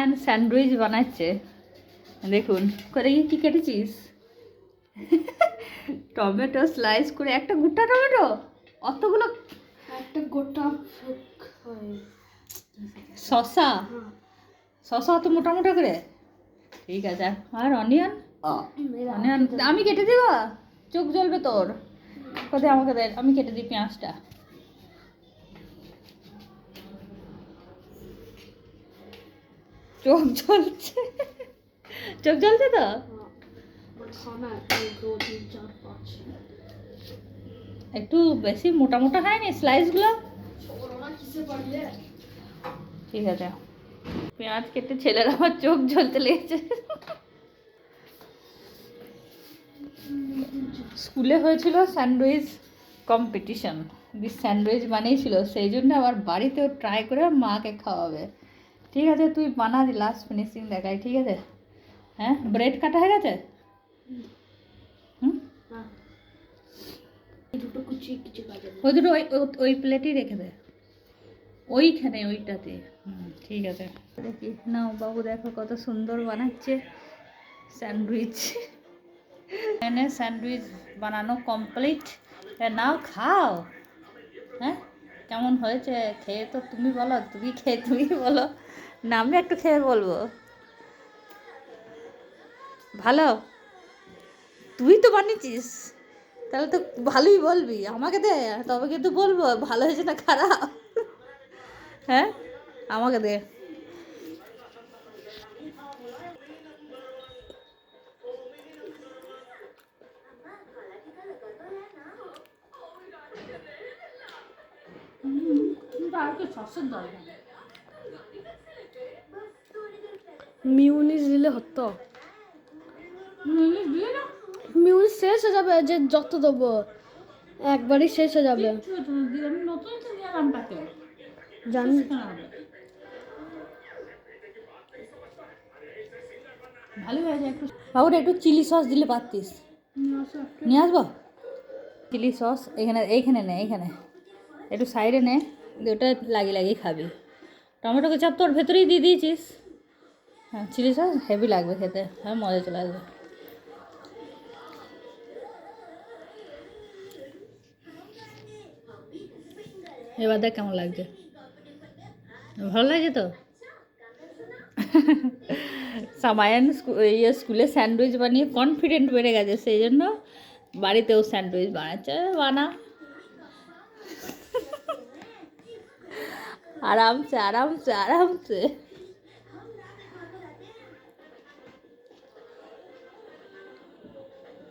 সামায়ান sandwich বানাচ্ছে। দেখুন করে কি কেটেছিস? টমেটো স্লাইস করে, একটা গোটা টমেটো, অতগুলো, একটা গোটা শসা, শসা অত মোটা মোটা করে, ঠিক আছে। আর অনিয়ন, অনিয়ন আমি কেটে দিব, চোখ জ্বলবে তোর। কোথায় আমাকে দে, আমি কেটে দিই পেঁয়াজটা। চোখ জ্বলছে, চোখ জ্বলছে তো। একটু বেশি মোটা মোটা হয়নি স্লাইসগুলো? ঠিক আছে। পেঁয়াজ কেটে ছেলের আমার চোখ জ্বলতে লেগেছে। স্কুলে হয়েছিল স্যান্ডউইচ কম্পিটিশন, স্যান্ডউইচ বানিয়েছিল, সেই জন্য আবার বাড়িতেও ট্রাই করে মাকে খাওয়াবে। ঠিক আছে, তুই বানা দি, লাস্ট ফিনিশিং দেখাই, ঠিক আছে? হ্যাঁ, ব্রেড কাটা হয়ে গেছে? ওই দুটো ওই প্লেটেই রেখে দে, ওইখানে ওইটাতে। ঠিক আছে, দেখি নাও বাবু, দেখো কত সুন্দর বানাচ্ছে স্যান্ডউইচ। এখানে স্যান্ডউইচ বানানো কমপ্লিট, নাও খাও। হ্যাঁ, কেমন হয়েছে খেয়ে তো তুমি বলো, তুমি খেয়ে তুমি বলো না, আমি একটু খেয়ে বলবো। ভালো? তুই তো বানিয়েছিস, তাহলে তো ভালোই বলবি, আমাকে দে তবে কিন্তু বলবো ভালো হয়েছে না খারাপ। হ্যাঁ, আমাকে দে। মিউনিস দিলে হতো, মিউনিস শেষ হয়ে যাবে, যে যত দেবো একবারই শেষ হয়ে যাবে। জানি ভালো হয়েছে। একটু বাবুটা একটু চিলি সস দিলে পারতিস, নিয়ে আসবো চিলি সস। এখানে এইখানে নে, এইখানে একটু সাইডে নে, ওটা লাগিয়ে লাগিয়ে খাবি। টমেটো কেচাপ তোর ভেতরেই দিয়ে দিয়েছিস। হ্যাঁ, চিলি সস হেভি লাগবে খেতে, হ্যাঁ মজা চলে আসবে। এবার দেখ কেমন লাগছে, ভালো লাগছে তো? সামায়ান স্কুলে স্যান্ডউইচ বানিয়ে কনফিডেন্ট বেড়ে গেছে, সেই জন্য বাড়িতেও স্যান্ডউইচ বানাচ্ছে। বানা আরামসে আরামসে আরামসে।